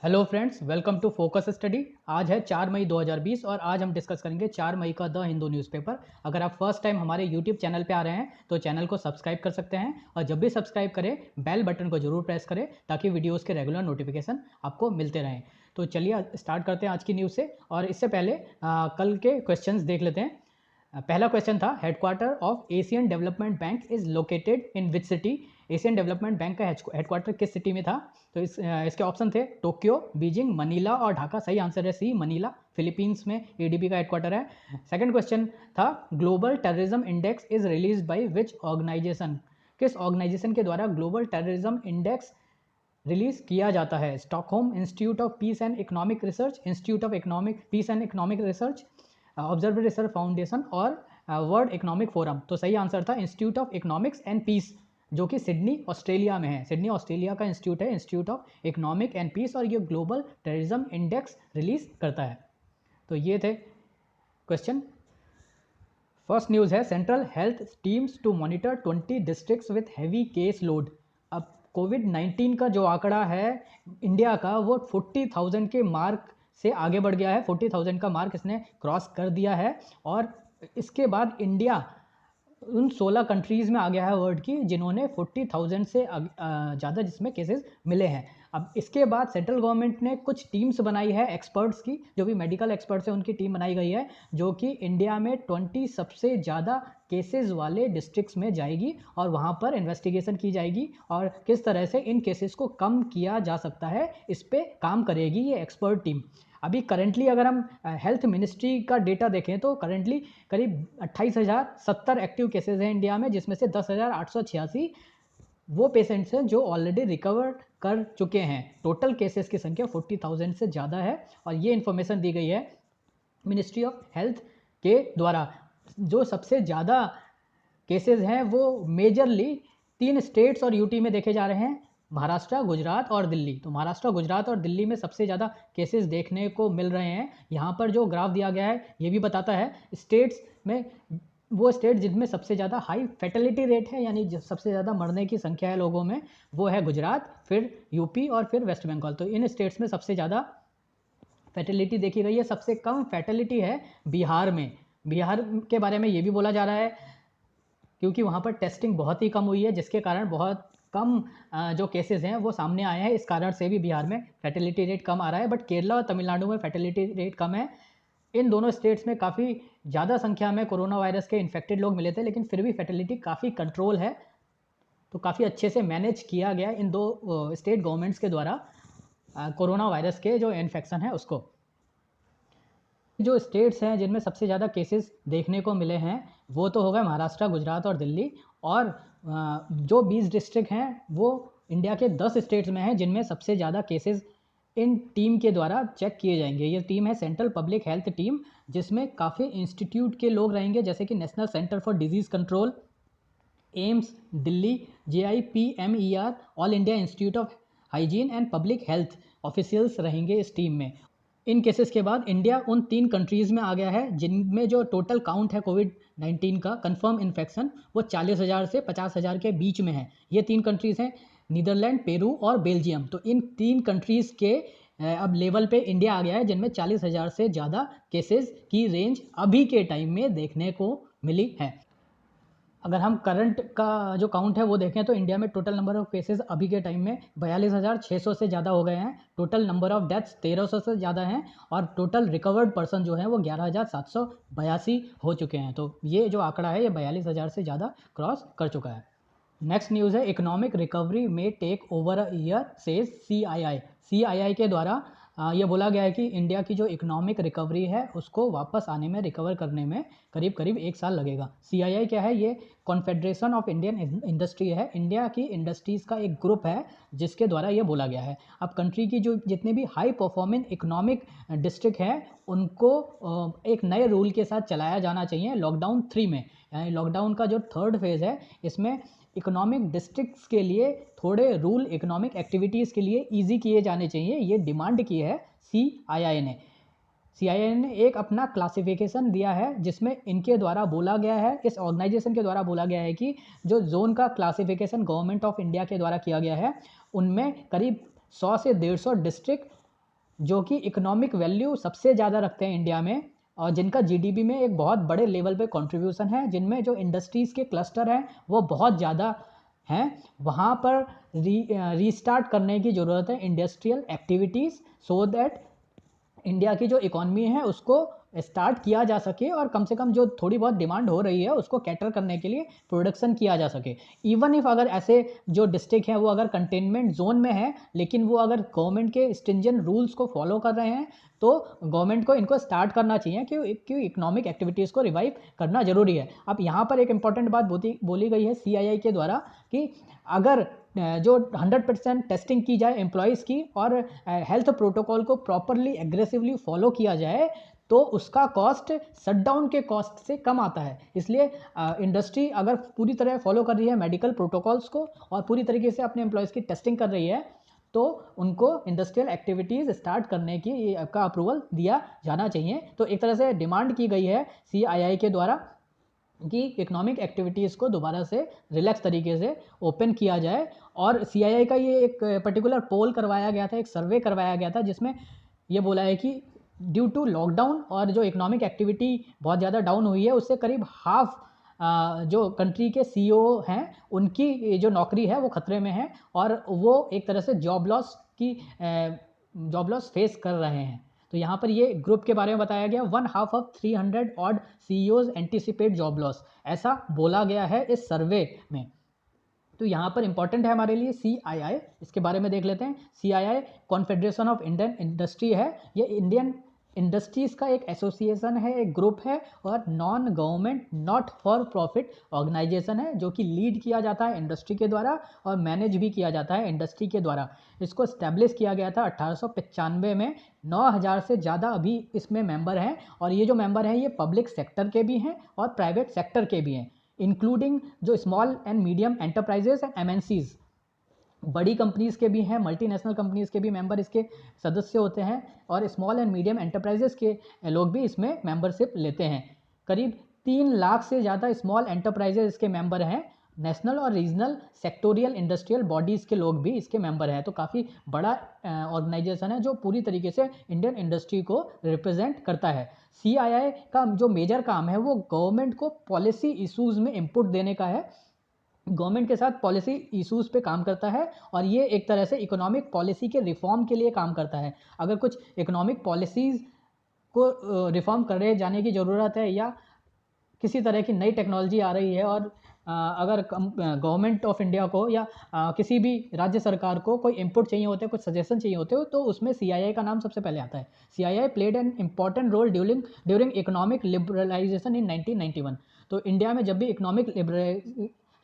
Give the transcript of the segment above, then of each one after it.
Hello friends, welcome to focus study. आज है 4 मई 2020 और आज हम डिस्कस करेंगे 4 मई का द हिंदू न्यूज़पेपर। अगर आप फर्स्ट टाइम हमारे यूट्यूब चैनल पे आ रहे हैं तो चैनल को सब्सक्राइब कर सकते हैं और जब भी सब्सक्राइब करें बेल बटन को जरूर प्रेस करें ताकि वीडियोस के रेगुलर नोटिफिकेशन आपको मिलते रहें। तो चलिए स्टार्ट करते हैं आज की न्यूज़ से। और इससे पहले कल के क्वेश्चंस देख लेते हैं। पहला क्वेश्चन था, headquarter of Asian development bank is located in which city. Asian development bank का हेडक्वार्टर किस सिटी में था? तो इसके ऑप्शन थे टोक्यो, बीजिंग, मनीला और ढाका। सही आंसर है सी, मनीला। फिलीपींस में एडीबी का हेडक्वार्टर है। सेकंड क्वेश्चन था, global terrorism index is release by which organisation. किस ऑर्गेनाइजेशन के द्वारा ग्लोबल टेररिज्म इंडेक्स रिलीज किया जाता है? Stockholm institute of peace and economic research, institute of economic peace and economic research, observer research foundation और world economic forum. तो सही answer था institute of economics and peace, जो कि सिडनी ऑस्ट्रेलिया में है। सिडनी ऑस्ट्रेलिया का इंस्टीट्यूट है, institute of economic and peace, और ये ग्लोबल टेररिज्म इंडेक्स रिलीज करता है। तो ये थे क्वेश्चन। फर्स्ट न्यूज़ है, central health teams to monitor 20 districts with heavy case load. अब कोविड-19 का जो आंकड़ा है इंडिया का, वो 40,000 के मार्क से आगे बढ़ गया है। 40,000 का मार्क इसने क्रॉस कर दिया है और इसके बाद इंडिया उन 16 कंट्रीज़ में आ गया है वर्ल्ड की जिन्होंने 40,000 से ज़्यादा जिसमें केसेस मिले हैं। अब इसके बाद सेंट्रल गवर्नमेंट ने कुछ टीम्स बनाई है एक्सपर्ट्स की, जो भी मेडिकल एक्सपर्ट्स हैं उनकी टीम बनाई गई है, जो कि इंडिया में 20 सबसे ज़्यादा केसेस वाले डिस्ट्रिक्ट्स में जाएगी और वहाँ पर इन्वेस्टिगेशन की जाएगी और किस तरह से इन केसेस को कम किया जा सकता है, इस पर काम करेगी ये एक्सपर्ट टीम। अभी करंटली अगर हम हेल्थ मिनिस्ट्री का डेटा देखें तो करंटली करीब 28,070 एक्टिव केसेस हैं इंडिया में, जिसमें से 10,886 वो पेशेंट्स हैं जो ऑलरेडी रिकवर कर चुके हैं। टोटल केसेस की संख्या 40,000 से ज़्यादा है और ये इन्फॉर्मेशन दी गई है मिनिस्ट्री ऑफ हेल्थ के द्वारा। जो सबसे ज़्यादा केसेस हैं वो मेजरली 3 स्टेट्स और यूटी में देखे जा रहे हैं, महाराष्ट्र, गुजरात और दिल्ली। तो महाराष्ट्र, गुजरात और दिल्ली में सबसे ज़्यादा केसेस देखने को मिल रहे हैं। यहाँ पर जो ग्राफ दिया गया है ये भी बताता है स्टेट्स में, वो स्टेट जिनमें सबसे ज़्यादा हाई फैटेलिटी रेट है, यानी सबसे ज़्यादा मरने की संख्या है लोगों में, वो है गुजरात, फिर यूपी और फिर वेस्ट बंगाल। तो इन स्टेट्स में सबसे ज़्यादा फैटेलिटी देखी गई है। सबसे कम फैटेलिटी है बिहार में। बिहार के बारे में ये भी बोला जा रहा है क्योंकि वहाँ पर टेस्टिंग बहुत ही कम हुई है, जिसके कारण बहुत कम जो केसेस हैं वो सामने आए हैं। इस कारण से भी बिहार में फैटेलिटी रेट कम आ रहा है, बट केरला और तमिलनाडु में फैटेलिटी रेट कम है। इन दोनों स्टेट्स में काफ़ी ज़्यादा संख्या में कोरोना वायरस के इन्फेक्टेड लोग मिले थे, लेकिन फिर भी फैटेलिटी काफ़ी कंट्रोल है। तो काफ़ी अच्छे से मैनेज किया गया इन दो स्टेट गवर्नमेंट्स के द्वारा कोरोना वायरस के जो इन्फेक्शन है उसको। जो स्टेट्स हैं जिनमें सबसे ज़्यादा केसेस देखने को मिले हैं वो तो हो गए महाराष्ट्र, गुजरात और दिल्ली। और जो 20 डिस्ट्रिक्ट हैं वो इंडिया के 10 स्टेट्स में हैं जिनमें सबसे ज़्यादा केसेस इन टीम के द्वारा चेक किए जाएंगे। ये टीम है सेंट्रल पब्लिक हेल्थ टीम, जिसमें काफ़ी इंस्टीट्यूट के लोग रहेंगे, जैसे कि national centre for disease control, AIIMS Delhi, JIPMER, all India institute of hygiene and public health officials रहेंगे इस टीम में। इन केसेस के बाद इंडिया उन 3 कंट्रीज़ में आ गया है जिनमें जो टोटल काउंट है कोविड-19 का कंफर्म इन्फेक्शन वो 40,000 से 50,000 के बीच में है। ये 3 कंट्रीज़ हैं, नीदरलैंड, पेरू और बेल्जियम। तो इन 3 कंट्रीज़ के अब लेवल पे इंडिया आ गया है जिनमें 40,000 से ज़्यादा केसेस की रेंज अभी के टाइम में देखने को मिली है। अगर हम करंट का जो काउंट है वो देखें तो इंडिया में टोटल नंबर ऑफ केसेस अभी के टाइम में 42,600 से ज़्यादा हो गए हैं। टोटल नंबर ऑफ डेथ्स 1,300 से ज़्यादा हैं और टोटल रिकवर्ड पर्सन जो हैं वो 11,782 हो चुके हैं। तो ये जो आंकड़ा है ये 42,000 से ज़्यादा क्रॉस कर चुका है। नेक्स्ट न्यूज़ है, इकोनॉमिक रिकवरी में take over a year says CII। CII के द्वारा ये बोला गया है कि इंडिया की जो इकोनॉमिक रिकवरी है उसको वापस आने में, रिकवर करने में करीब करीब 1 साल लगेगा। CII क्या है? ये कॉन्फेडरेशन ऑफ इंडियन इंडस्ट्री है, इंडिया की इंडस्ट्रीज़ का एक ग्रुप है जिसके द्वारा ये बोला गया है। अब कंट्री की जो जितने भी हाई परफॉर्मिंग इकोनॉमिक डिस्ट्रिक्ट हैं उनको एक नए रूल के साथ चलाया जाना चाहिए लॉकडाउन 3 में। यानी लॉकडाउन का जो 3rd फेज़ है इसमें इकोनॉमिक डिस्ट्रिक्ट्स के लिए थोड़े रूल इकोनॉमिक एक्टिविटीज़ के लिए इजी किए जाने चाहिए, ये डिमांड की है CII ने। CII ने एक अपना क्लासिफिकेशन दिया है जिसमें इनके द्वारा बोला गया है, इस ऑर्गेनाइजेशन के द्वारा बोला गया है कि जो जोन का क्लासिफिकेशन गवर्नमेंट ऑफ इंडिया के द्वारा किया गया है उनमें करीब 100 से 150 डिस्ट्रिक्ट जो कि इकोनॉमिक वैल्यू सबसे ज़्यादा रखते हैं इंडिया में और जिनका जीडीपी में एक बहुत बड़े लेवल पे कंट्रीब्यूशन है, जिनमें जो इंडस्ट्रीज़ के क्लस्टर हैं वो बहुत ज़्यादा हैं, वहाँ पर रीस्टार्ट करने की ज़रूरत है industrial activities, so that India की जो इकॉनमी है उसको स्टार्ट किया जा सके और कम से कम जो थोड़ी बहुत डिमांड हो रही है उसको कैटर करने के लिए प्रोडक्शन किया जा सके। इवन इफ अगर ऐसे जो डिस्ट्रिक्ट हैं वो अगर कंटेनमेंट जोन में है, लेकिन वो अगर गवर्नमेंट के स्ट्रिंजेंट रूल्स को फॉलो कर रहे हैं, तो गवर्नमेंट को इनको स्टार्ट करना चाहिए क्योंकि इकोनॉमिक एक्टिविटीज़ को रिवाइव करना जरूरी है। अब यहाँ पर एक इंपॉर्टेंट बात बोली गई है सीआईआई के द्वारा कि अगर जो 100% टेस्टिंग की जाए एम्प्लॉयज़ की और हेल्थ प्रोटोकॉल को प्रॉपरली एग्रेसिवली फॉलो किया जाए तो उसका कॉस्ट शटडाउन के कॉस्ट से कम आता है। इसलिए इंडस्ट्री अगर पूरी तरह फॉलो कर रही है मेडिकल प्रोटोकॉल्स को और पूरी तरीके से अपने एम्प्लॉयज़ की टेस्टिंग कर रही है तो उनको इंडस्ट्रियल एक्टिविटीज़ स्टार्ट करने की का अप्रूवल दिया जाना चाहिए। तो एक तरह से डिमांड की गई है सीआईआई के द्वारा कि इकोनॉमिक एक्टिविटीज़ को दोबारा से रिलैक्स तरीके से ओपन किया जाए। और सीआईआई का ये एक पर्टिकुलर पोल करवाया गया था, एक सर्वे करवाया गया था जिसमें ये बोला है कि ड्यू टू लॉकडाउन और जो इकोनॉमिक एक्टिविटी बहुत ज़्यादा डाउन हुई है उससे करीब हाफ जो कंट्री के सीईओ हैं उनकी जो नौकरी है वो खतरे में है और वो एक तरह से जॉब लॉस फेस कर रहे हैं। तो यहाँ पर ये ग्रुप के बारे में बताया गया 1/2 of 300 odd CEOs anticipate job loss, ऐसा बोला गया है इस सर्वे में। तो यहाँ पर इंपॉर्टेंट है हमारे लिए सीआईआई, इसके बारे में देख लेते हैं। CII confederation of Indian industry है, ये इंडियन इंडस्ट्रीज़ का एक एसोसिएशन है, एक ग्रुप है और non government not for profit organisation है जो कि लीड किया जाता है इंडस्ट्री के द्वारा और मैनेज भी किया जाता है इंडस्ट्री के द्वारा। इसको इस्टेब्लिश किया गया था 1895 में। 9000 से ज़्यादा अभी इसमें मेंबर हैं और ये जो मेंबर हैं ये पब्लिक सेक्टर के भी हैं और प्राइवेट सेक्टर के भी हैं, इंक्लूडिंग जो small and medium enterprises and MNCs, बड़ी कंपनीज़ के भी हैं, मल्टीनेशनल कंपनीज़ के भी मेंबर इसके सदस्य होते हैं और स्मॉल एंड मीडियम एंटरप्राइजेस के लोग भी इसमें मेंबरशिप लेते हैं। करीब 3 लाख से ज़्यादा स्मॉल एंटरप्राइजेस इसके मेंबर हैं। नेशनल और रीजनल सेक्टोरियल इंडस्ट्रियल बॉडीज़ के लोग भी इसके मेंबर हैं। तो काफ़ी बड़ा ऑर्गेनाइजेशन है जो पूरी तरीके से इंडियन इंडस्ट्री को रिप्रेजेंट करता है। सीआईआई का जो मेजर काम है वो गवर्नमेंट को पॉलिसी इशूज़ में इनपुट देने का है, गवर्नमेंट के साथ पॉलिसी इश्यूज़ पे काम करता है और ये एक तरह से इकोनॉमिक पॉलिसी के रिफॉर्म के लिए काम करता है। अगर कुछ इकोनॉमिक पॉलिसीज़ को रिफॉर्म करे जाने की ज़रूरत है या किसी तरह की नई टेक्नोलॉजी आ रही है और अगर गवर्नमेंट ऑफ इंडिया को या किसी भी राज्य सरकार को कोई इनपुट चाहिए होते हैं, कुछ सजेशन चाहिए होते हो, तो उसमें सीआईआई का नाम सबसे पहले आता है। CII played an important role during economic liberalisation in 1991। तो इंडिया में जब भी इकोनॉमिक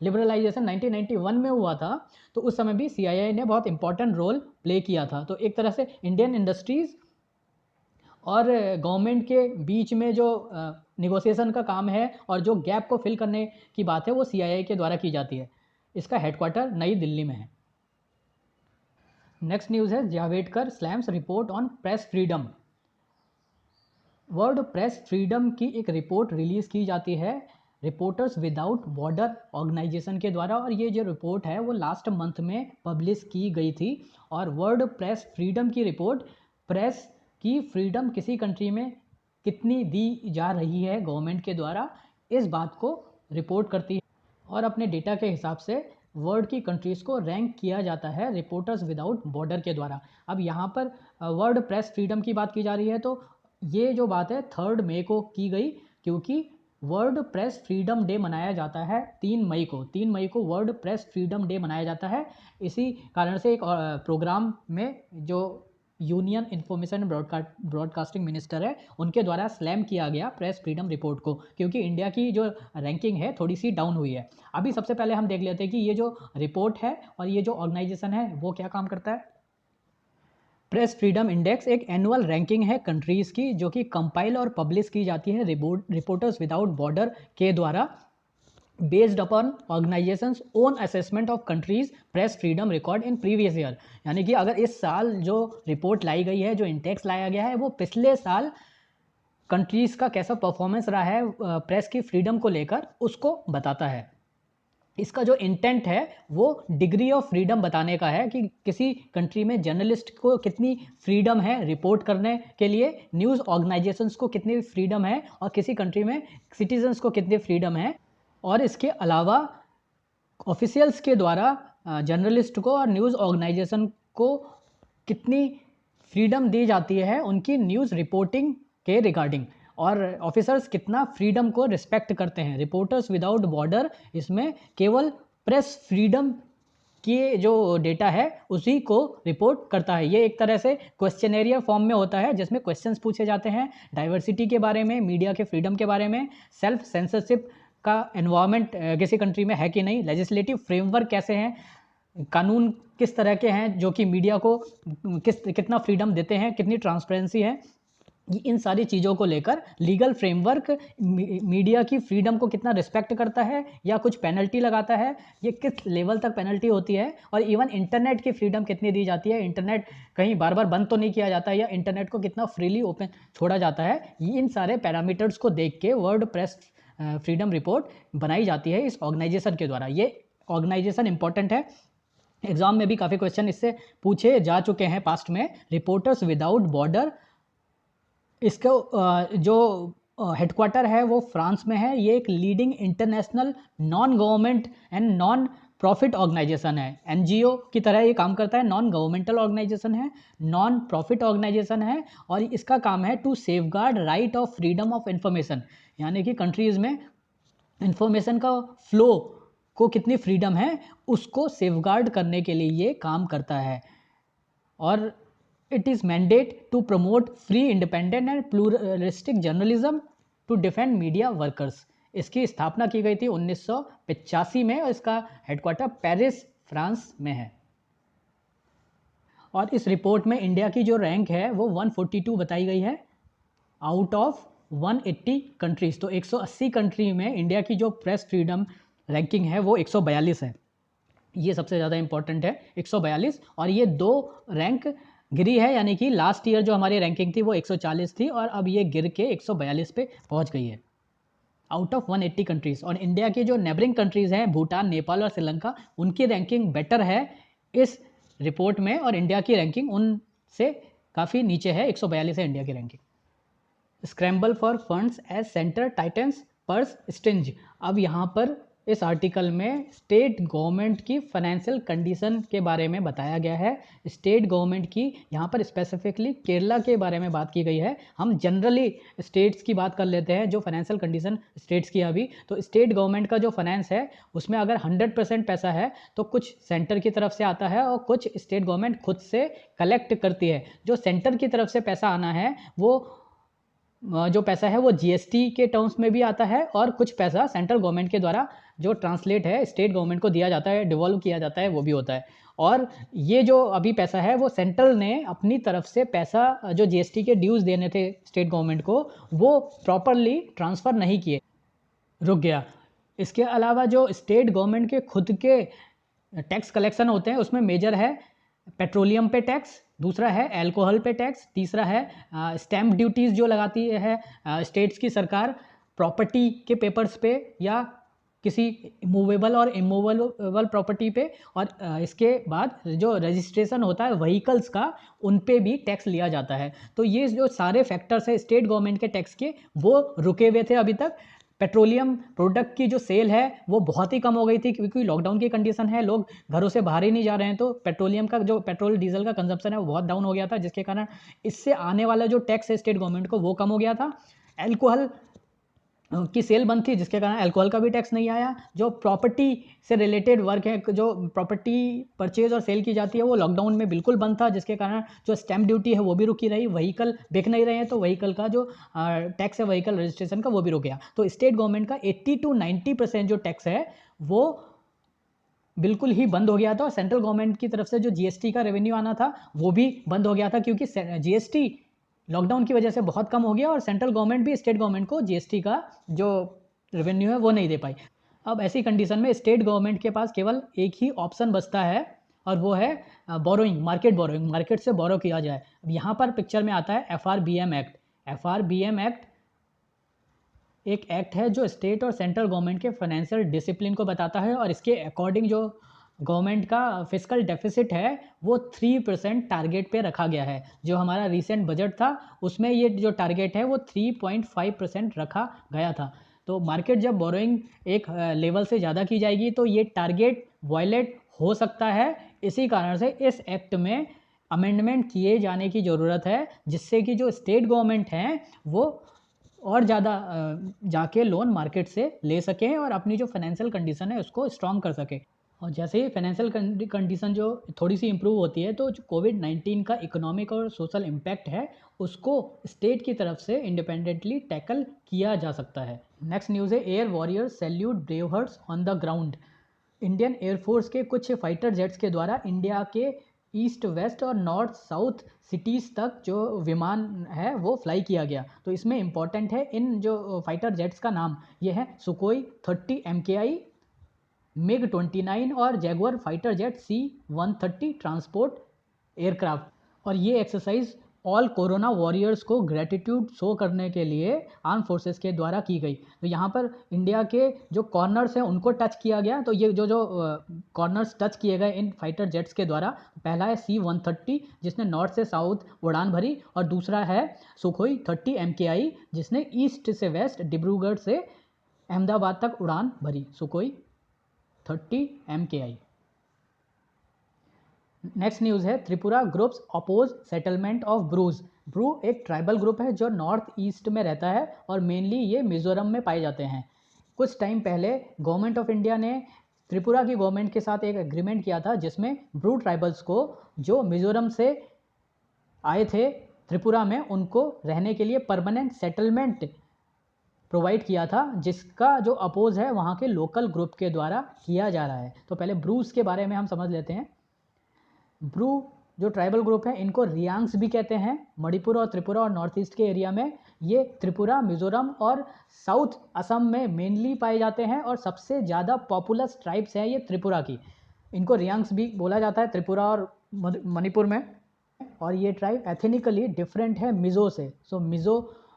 लिबरलाइजेशन 1991 में हुआ था तो उस समय भी सीआईआई ने बहुत इंपॉर्टेंट रोल प्ले किया था। तो एक तरह से इंडियन इंडस्ट्रीज़ और गवर्नमेंट के बीच में जो निगोशिएशन का काम है और जो गैप को फिल करने की बात है वो सीआईआई के द्वारा की जाती है। इसका हेडक्वार्टर नई दिल्ली में है। नेक्स्ट न्यूज़ है Javadekar slams report on press freedom. World press freedom की एक रिपोर्ट रिलीज़ की जाती है रिपोर्टर्स विदाउट बॉर्डर ऑर्गेनाइजेशन के द्वारा और ये जो रिपोर्ट है वो लास्ट मंथ में पब्लिश की गई थी। और वर्ल्ड प्रेस फ्रीडम की रिपोर्ट प्रेस की फ्रीडम किसी कंट्री में कितनी दी जा रही है गवर्नमेंट के द्वारा, इस बात को रिपोर्ट करती है और अपने डेटा के हिसाब से वर्ल्ड की कंट्रीज़ को रैंक किया जाता है रिपोर्टर्स विदाउट बॉर्डर के द्वारा। अब यहाँ पर वर्ल्ड प्रेस फ्रीडम की बात की जा रही है तो ये जो बात है 3 मई को की गई, क्योंकि वर्ल्ड प्रेस फ्रीडम डे मनाया जाता है 3 मई को। 3 मई को वर्ल्ड प्रेस फ्रीडम डे मनाया जाता है। इसी कारण से एक प्रोग्राम में जो यूनियन इंफॉर्मेशन ब्रॉडकास्टिंग मिनिस्टर है उनके द्वारा स्लैम किया गया प्रेस फ्रीडम रिपोर्ट को, क्योंकि इंडिया की जो रैंकिंग है थोड़ी सी डाउन हुई है। अभी सबसे पहले हम देख लेते हैं कि ये जो रिपोर्ट है और ये जो ऑर्गेनाइजेशन है वो क्या काम करता है। प्रेस फ्रीडम इंडेक्स एक एनुअल रैंकिंग है कंट्रीज़ की जो कि कंपाइल और पब्लिश की जाती है रिपोर्टर्स विदाउट बॉर्डर के द्वारा, based upon organisations own assessment of countries press freedom record in previous year. यानी कि अगर इस साल जो रिपोर्ट लाई गई है, जो इंडेक्स लाया गया है, वो पिछले साल कंट्रीज़ का कैसा परफॉर्मेंस रहा है प्रेस की फ्रीडम को लेकर उसको बताता है। इसका जो इंटेंट है वो डिग्री ऑफ फ्रीडम बताने का है कि किसी कंट्री में जर्नलिस्ट को कितनी फ्रीडम है रिपोर्ट करने के लिए, न्यूज़ ऑर्गेनाइजेशंस को कितनी फ्रीडम है और किसी कंट्री में सिटीजन्स को कितनी फ्रीडम है। और इसके अलावा ऑफिशियल्स के द्वारा जर्नलिस्ट को और न्यूज़ ऑर्गेनाइजेशन को कितनी फ्रीडम दी जाती है उनकी न्यूज़ रिपोर्टिंग के रिगार्डिंग, और ऑफिसर्स कितना फ्रीडम को रिस्पेक्ट करते हैं। रिपोर्टर्स विदाउट बॉर्डर इसमें केवल प्रेस फ्रीडम की जो डेटा है उसी को रिपोर्ट करता है। ये एक तरह से क्वेश्चनेरियर फॉर्म में होता है जिसमें क्वेश्चंस पूछे जाते हैं डाइवर्सिटी के बारे में, मीडिया के फ्रीडम के बारे में, सेल्फ सेंसरशिप का एनवायरनमेंट किसी कंट्री में है कि नहीं, लेजिस्लेटिव फ्रेमवर्क कैसे हैं, कानून किस तरह के हैं जो कि मीडिया को कितना फ्रीडम देते हैं, कितनी ट्रांसपेरेंसी है, इन सारी चीज़ों को लेकर लीगल फ्रेमवर्क मीडिया की फ्रीडम को कितना रिस्पेक्ट करता है या कुछ पेनल्टी लगाता है, ये किस लेवल तक पेनल्टी होती है, और इवन इंटरनेट की फ्रीडम कितनी दी जाती है, इंटरनेट कहीं बार बार बंद तो नहीं किया जाता है या इंटरनेट को कितना फ्रीली ओपन छोड़ा जाता है। इन सारे पैरामीटर्स को देख के वर्ल्ड प्रेस फ्रीडम रिपोर्ट बनाई जाती है इस ऑर्गेनाइजेशन के द्वारा। ये ऑर्गेनाइजेशन इंपॉर्टेंट है, एग्जाम में भी काफ़ी क्वेश्चन इससे पूछे जा चुके हैं पास्ट में। रिपोर्टर्स विदाउट बॉर्डर, इसका जो हेडक्वार्टर है वो फ्रांस में है। ये एक leading international non government and non profit organisation है, एनजीओ की तरह ये काम करता है, नॉन गवर्नमेंटल ऑर्गेनाइजेशन है, नॉन प्रॉफिट ऑर्गेनाइजेशन है, और इसका काम है to safeguard right of freedom of information, यानी कि कंट्रीज़ में इंफॉर्मेशन का फ्लो को कितनी फ्रीडम है उसको सेफगार्ड करने के लिए ये काम करता है। और it is mandate to promote free independent and pluralistic journalism to defend media workers. इसकी स्थापना की गई थी 1985 में और इसका हेडक्वार्टर पेरिस फ्रांस में है। और इस रिपोर्ट में इंडिया की जो रैंक है वो 142 बताई गई है आउट ऑफ 180 कंट्रीज़। तो 180 कंट्री में इंडिया की जो प्रेस फ्रीडम रैंकिंग है वो 142 है। ये सबसे ज़्यादा इंपॉर्टेंट है 142, और ये 2 रैंक गिरी है, यानी कि लास्ट ईयर जो हमारी रैंकिंग थी वो 140 थी और अब ये गिर के 142 पे पहुंच गई है आउट ऑफ 180 कंट्रीज़। और इंडिया की जो नेबरिंग कंट्रीज़ हैं भूटान, नेपाल और श्रीलंका, उनकी रैंकिंग बेटर है इस रिपोर्ट में, और इंडिया की रैंकिंग उनसे काफ़ी नीचे है, 142 है इंडिया की ranking. Scramble for funds as centre titans purse strings. अब यहाँ पर इस आर्टिकल में स्टेट गवर्नमेंट की फाइनेंशियल कंडीशन के बारे में बताया गया है। स्टेट गवर्नमेंट की यहाँ पर स्पेसिफिकली केरला के बारे में बात की गई है। हम जनरली स्टेट्स की बात कर लेते हैं जो फाइनेंशियल कंडीशन स्टेट्स की अभी। तो स्टेट गवर्नमेंट का जो फाइनेंस है उसमें अगर 100% पैसा है तो कुछ सेंटर की तरफ से आता है और कुछ स्टेट गवर्नमेंट खुद से कलेक्ट करती है। जो सेंटर की तरफ से पैसा आना है वो जो पैसा है वो जीएसटी के टर्म्स में भी आता है, और कुछ पैसा सेंट्रल गवर्नमेंट के द्वारा जो ट्रांसलेट है स्टेट गवर्नमेंट को दिया जाता है, डिवॉल्व किया जाता है, वो भी होता है। और ये जो अभी पैसा है वो सेंट्रल ने अपनी तरफ से पैसा जो जीएसटी के ड्यूज़ देने थे स्टेट गवर्नमेंट को वो प्रॉपरली ट्रांसफ़र नहीं किए, रुक गया। इसके अलावा जो स्टेट गवर्नमेंट के खुद के टैक्स कलेक्शन होते हैं उसमें मेजर है पेट्रोलियम पे टैक्स, दूसरा है अल्कोहल पे टैक्स, तीसरा है स्टैम्प ड्यूटीज़ जो लगाती है स्टेट्स की सरकार प्रॉपर्टी के पेपर्स पे या किसी मूवेबल और इमूवेबल प्रॉपर्टी पे, और इसके बाद जो रजिस्ट्रेशन होता है व्हीकल्स का उन पे भी टैक्स लिया जाता है। तो ये जो सारे फैक्टर्स है स्टेट गवर्नमेंट के टैक्स के वो रुके हुए थे अभी तक। पेट्रोलियम प्रोडक्ट की जो सेल है वो बहुत ही कम हो गई थी क्योंकि लॉकडाउन की कंडीशन है, लोग घरों से बाहर ही नहीं जा रहे हैं, तो पेट्रोलियम का जो पेट्रोल डीजल का कंजप्शन है वो बहुत डाउन हो गया था, जिसके कारण इससे आने वाला जो टैक्स है स्टेट गवर्नमेंट को वो कम हो गया था। अल्कोहल की सेल बंद थी जिसके कारण अल्कोहल का भी टैक्स नहीं आया। जो प्रॉपर्टी से रिलेटेड वर्क है, जो प्रॉपर्टी परचेज और सेल की जाती है वो लॉकडाउन में बिल्कुल बंद था, जिसके कारण जो स्टैम्प ड्यूटी है वो भी रुकी रही। व्हीकल बिक नहीं रहे हैं तो व्हीकल का जो टैक्स है व्हीकल रजिस्ट्रेशन का वो भी रुक गया। तो स्टेट गवर्नमेंट का 80 to 90% जो टैक्स है वो बिल्कुल ही बंद हो गया था, और सेंट्रल गवर्नमेंट की तरफ से जो जीएसटी का रेवेन्यू आना था वो भी बंद हो गया था क्योंकि जीएसटी लॉकडाउन की वजह से बहुत कम हो गया, और सेंट्रल गवर्नमेंट भी स्टेट गवर्नमेंट को जीएसटी का जो रेवेन्यू है वो नहीं दे पाई। अब ऐसी कंडीशन में स्टेट गवर्नमेंट के पास केवल एक ही ऑप्शन बचता है और वो है बोरोइंग, मार्केट बोरोइंग, मार्केट से बोरो किया जाए। अब यहाँ पर पिक्चर में आता है FRBM एक्ट। FRBM एक्ट एक एक्ट है जो स्टेट और सेंट्रल गवर्नमेंट के फाइनेंशियल डिसिप्लिन को बताता है और इसके अकॉर्डिंग जो गवर्नमेंट का फिस्कल डेफिसिट है वो 3% टारगेट पे रखा गया है। जो हमारा रिसेंट बजट था उसमें ये जो टारगेट है वो 3.5% रखा गया था। तो मार्केट जब बोरोइंग एक लेवल से ज़्यादा की जाएगी तो ये टारगेट वायलेट हो सकता है। इसी कारण से इस एक्ट में अमेंडमेंट किए जाने की ज़रूरत है, जिससे कि जो स्टेट गवर्नमेंट हैं वो और ज़्यादा जाके लोन मार्केट से ले सकें और अपनी जो फाइनेंशियल कंडीशन है उसको स्ट्रॉन्ग कर सकें। और जैसे ही फाइनेंशियल कंडीशन जो थोड़ी सी इम्प्रूव होती है तो जो कोविड-19 का इकोनॉमिक और सोशल इम्पैक्ट है उसको स्टेट की तरफ से इंडिपेंडेंटली टैकल किया जा सकता है। नेक्स्ट न्यूज़ है air warriors salute brave hearts on the ground. Indian air force के कुछ फाइटर जेट्स के द्वारा इंडिया के ईस्ट वेस्ट और नॉर्थ साउथ सिटीज़ तक जो विमान है वो फ्लाई किया गया। तो इसमें इम्पॉर्टेंट है इन जो फाइटर जेट्स का नाम ये है सुकोई 30 MKI, मिग 29 और Jaguar fighter jet C-130 transport aircraft. और ये एक्सरसाइज ऑल कोरोना वॉरियर्स को ग्रेटिट्यूड शो करने के लिए आर्म फोर्सेस के द्वारा की गई। तो यहाँ पर इंडिया के जो कॉर्नर्स हैं उनको टच किया गया। तो ये जो जो कॉर्नर्स टच किए गए इन फाइटर जेट्स के द्वारा, पहला है C-130 जिसने नॉर्थ से साउथ उड़ान भरी और दूसरा है सुखोई 30 MKI जिसने ईस्ट से वेस्ट डिब्रूगढ़ से अहमदाबाद तक उड़ान भरी। Sukhoi 30 MKI। नेक्स्ट न्यूज़ है Tripura groups oppose settlement of Brus. Bru एक ट्राइबल ग्रुप है जो नॉर्थ ईस्ट में रहता है और मेनली ये मिजोरम में पाए जाते हैं। कुछ टाइम पहले गवर्नमेंट ऑफ इंडिया ने त्रिपुरा की गवर्नमेंट के साथ एक एग्रीमेंट किया था जिसमें ब्रू ट्राइबल्स को जो मिजोरम से आए थे त्रिपुरा में उनको रहने के लिए परमानेंट सेटलमेंट प्रोवाइड किया था, जिसका जो अपोज है वहाँ के लोकल ग्रुप के द्वारा किया जा रहा है। तो पहले ब्रूज के बारे में हम समझ लेते हैं। ब्रू जो ट्राइबल ग्रुप है इनको रियांग्स भी कहते हैं। मणिपुर और त्रिपुरा और नॉर्थ ईस्ट के एरिया में ये त्रिपुरा, मिजोरम और साउथ असम में मेनली पाए जाते हैं और सबसे ज़्यादा पॉपुलस ट्राइब्स हैं ये त्रिपुरा की। इनको रियांग्स भी बोला जाता है त्रिपुरा और मणिपुर में। और ये ट्राइब एथनिकली डिफरेंट है मिज़ो से। सो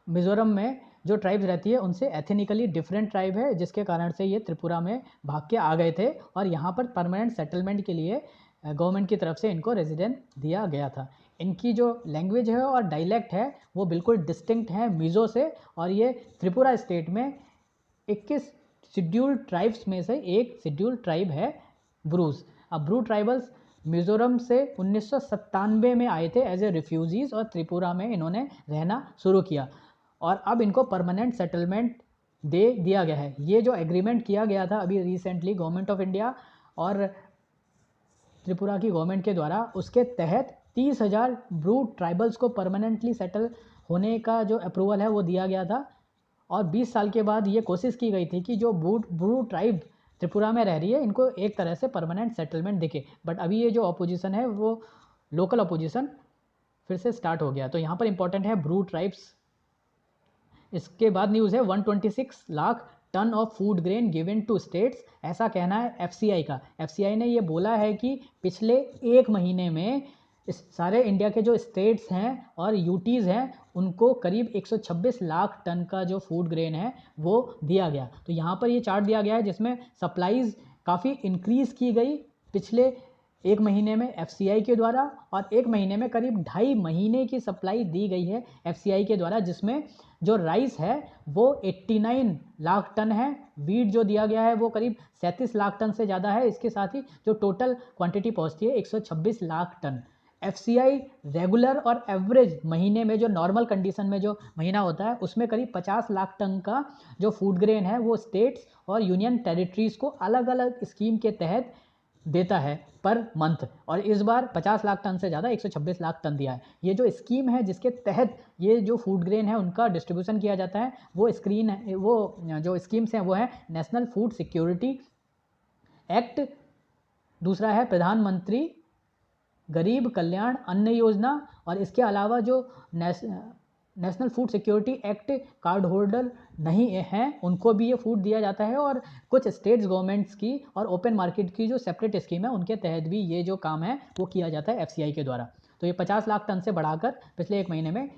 मिज़ोरम में जो ट्राइब्स रहती है उनसे एथनिकली डिफरेंट ट्राइब है, जिसके कारण से ये त्रिपुरा में भाग के आ गए थे और यहाँ पर परमानेंट सेटलमेंट के लिए गवर्नमेंट की तरफ से इनको रेजिडेंट दिया गया था। इनकी जो लैंग्वेज है और डायलेक्ट है वो बिल्कुल डिस्टिंक्ट है मिज़ो से और ये त्रिपुरा स्टेट में 21 शेड्यूल्ड ट्राइब्स में से एक शेड्यूल्ड ट्राइब है ब्रूज। अब ब्रू ट्राइबल्स मिज़ोरम से 1997 में आए थे एज ए रिफ्यूजीज़ और त्रिपुरा में इन्होंने रहना शुरू किया और अब इनको परमानेंट सेटलमेंट दे दिया गया है। ये जो एग्रीमेंट किया गया था अभी रिसेंटली गवर्नमेंट ऑफ इंडिया और त्रिपुरा की गवर्नमेंट के द्वारा, उसके तहत 30,000 ब्रू ट्राइबल्स को परमानेंटली सेटल होने का जो अप्रूवल है वो दिया गया था। और 20 साल के बाद ये कोशिश की गई थी कि जो ब्रू ट्राइब त्रिपुरा में रह रही है इनको एक तरह से परमानेंट सेटलमेंट दिखे, बट अभी ये जो अपोजिशन है वो लोकल अपोजिशन फिर से स्टार्ट हो गया। तो यहाँ पर इंपॉर्टेंट है ब्रू ट्राइब्स। इसके बाद न्यूज़ है 126 lakh tonne of food grain given to states, ऐसा कहना है FCI का। FCI ने ये बोला है कि पिछले एक महीने में इस सारे इंडिया के जो स्टेट्स हैं और यूटीज़ हैं उनको करीब 126 लाख टन का जो फूड ग्रेन है वो दिया गया। तो यहाँ पर ये चार्ट दिया गया है जिसमें सप्लाईज़ काफ़ी इंक्रीज़ की गई पिछले एक महीने में FCI के द्वारा और एक महीने में करीब 2.5 महीने की सप्लाई दी गई है FCI के द्वारा, जिसमें जो राइस है वो 89 लाख टन है। वीट जो दिया गया है वो करीब 37 लाख टन से ज़्यादा है। इसके साथ ही जो टोटल क्वांटिटी पहुंचती है 126 लाख टन। FCI रेगुलर और एवरेज महीने में जो नॉर्मल कंडीशन में जो महीना होता है उसमें करीब 50 लाख टन का जो फूड ग्रेन है वो स्टेट्स और यूनियन टेरिटरीज़ को अलग अलग स्कीम के तहत देता है पर मंथ, और इस बार 50 लाख टन से ज़्यादा 126 लाख टन दिया है। ये जो स्कीम है जिसके तहत ये जो फूड ग्रेन है उनका डिस्ट्रीब्यूशन किया जाता है वो जो स्कीम्स हैं वो है नेशनल फूड सिक्योरिटी एक्ट, दूसरा है प्रधानमंत्री गरीब कल्याण अन्न योजना, और इसके अलावा जो national food security act card holder नहीं हैं उनको भी ये फूड दिया जाता है। और कुछ स्टेट्स गवर्नमेंट्स की और ओपन मार्केट की जो सेपरेट स्कीम है उनके तहत भी ये जो काम है वो किया जाता है FCI के द्वारा। तो ये 50 लाख टन से बढ़ाकर पिछले एक महीने में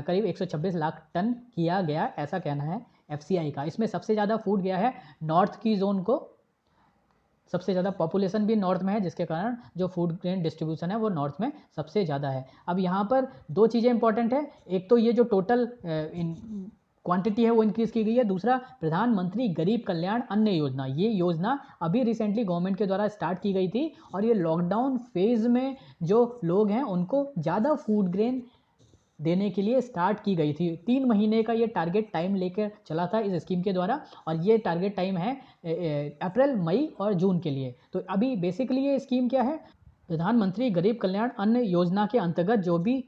करीब 126 लाख टन किया गया, ऐसा कहना है FCI का। इसमें सबसे ज़्यादा फूड गया है नॉर्थ की जोन को, सबसे ज़्यादा पॉपुलेशन भी नॉर्थ में है, जिसके कारण जो फूड ग्रेन डिस्ट्रीब्यूशन है वो नॉर्थ में सबसे ज़्यादा है। अब यहाँ पर दो चीज़ें इंपॉर्टेंट है, एक तो ये जो टोटल क्वांटिटी है वो इंक्रीज़ की गई है, दूसरा प्रधानमंत्री गरीब कल्याण अन्न योजना, ये योजना अभी रिसेंटली गवर्नमेंट के द्वारा स्टार्ट की गई थी और ये लॉकडाउन फेज़ में जो लोग हैं उनको ज़्यादा फूड ग्रेन देने के लिए स्टार्ट की गई थी। 3 महीने का ये टारगेट टाइम लेकर चला था इस स्कीम के द्वारा और ये टारगेट टाइम है अप्रैल, मई और जून के लिए। तो अभी बेसिकली ये स्कीम क्या है, प्रधानमंत्री गरीब कल्याण अन्न योजना के अंतर्गत जो भी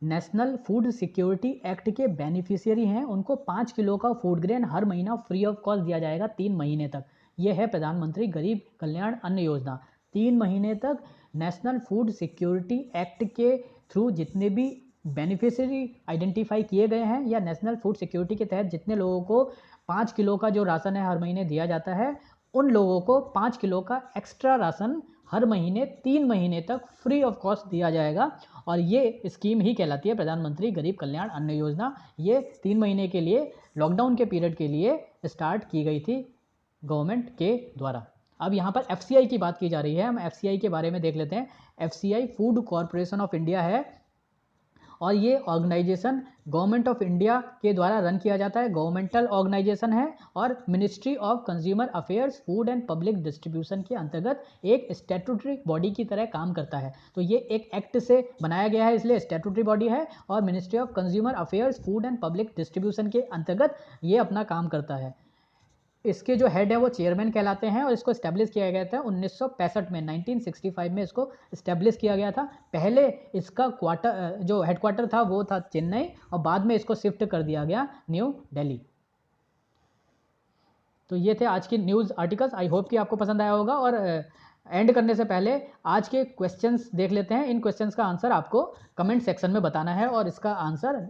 नेशनल फूड सिक्योरिटी एक्ट के बेनिफिशियरी हैं उनको 5 किलो का फूड ग्रेन हर महीना फ्री ऑफ कॉस्ट दिया जाएगा 3 महीने तक। ये है प्रधानमंत्री गरीब कल्याण अन्न योजना। 3 महीने तक नेशनल फूड सिक्योरिटी एक्ट के थ्रू जितने भी बेनिफिशियरी आइडेंटिफाई किए गए हैं या नेशनल फूड सिक्योरिटी के तहत जितने लोगों को 5 किलो का जो राशन है हर महीने दिया जाता है, उन लोगों को 5 किलो का एक्स्ट्रा राशन हर महीने 3 महीने तक फ्री ऑफ कॉस्ट दिया जाएगा और ये स्कीम ही कहलाती है प्रधानमंत्री गरीब कल्याण अन्न योजना। ये 3 महीने के लिए लॉकडाउन के पीरियड के लिए स्टार्ट की गई थी गवर्नमेंट के द्वारा। अब यहाँ पर FCI की बात की जा रही है, हम FCI के बारे में देख लेते हैं। FCI food corporation of India है और ये ऑर्गेनाइजेशन गवर्नमेंट ऑफ इंडिया के द्वारा रन किया जाता है, गवर्नमेंटल ऑर्गेनाइजेशन है और ministry of consumer affairs food and public distribution के अंतर्गत एक स्टैट्यूटरी बॉडी की तरह काम करता है। तो ये एक एक्ट से बनाया गया है इसलिए स्टैट्यूटरी बॉडी है और ministry of consumer affairs food and public distribution के अंतर्गत ये अपना काम करता है। इसके जो हेड है वो चेयरमैन कहलाते हैं और इसको इस्टेब्लिश किया गया था 1965 में, 1965 में इसको इस्टेब्लिश किया गया था। पहले इसका जो हेडक्वार्टर था वो था चेन्नई और बाद में इसको शिफ्ट कर दिया गया न्यू दिल्ली। तो ये थे आज की न्यूज़ आर्टिकल्स। आई होप कि आपको पसंद आया होगा और एंड करने से पहले आज के क्वेश्चंस देख लेते हैं। इन क्वेश्चंस का आंसर आपको कमेंट सेक्शन में बताना है और इसका आंसर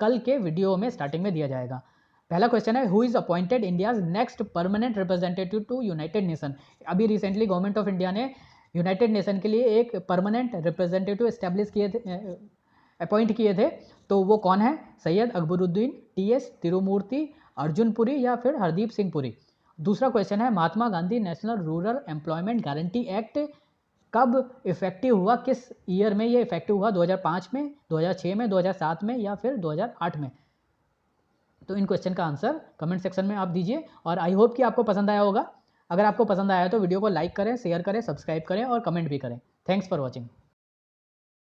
कल के वीडियो में स्टार्टिंग में दिया जाएगा। पहला क्वेश्चन है, who is appointed India's next permanent representative to United Nation. अभी रिसेंटली गवर्नमेंट ऑफ इंडिया ने यूनाइटेड नेशन के लिए एक परमानेंट रिप्रेजेंटेटिव एस्टेब्लिश किए थे, अपॉइंट किए थे, तो वो कौन है? सैयद अकबरुद्दीन, TS तिरुमूर्ति, अर्जुन पुरी या फिर हरदीप सिंह पुरी। दूसरा क्वेश्चन है, Mahatma Gandhi national rural employment guarantee act कब इफेक्टिव हुआ, किस ईयर में ये इफेक्टिव हुआ? 2005 में, 2006 में, 2007 में या फिर 2008 में? तो इन क्वेश्चन का आंसर कमेंट सेक्शन में आप दीजिए और आई होप कि आपको पसंद आया होगा। अगर आपको पसंद आया तो वीडियो को लाइक करें, शेयर करें, सब्सक्राइब करें और कमेंट भी करें। Thanks for watching.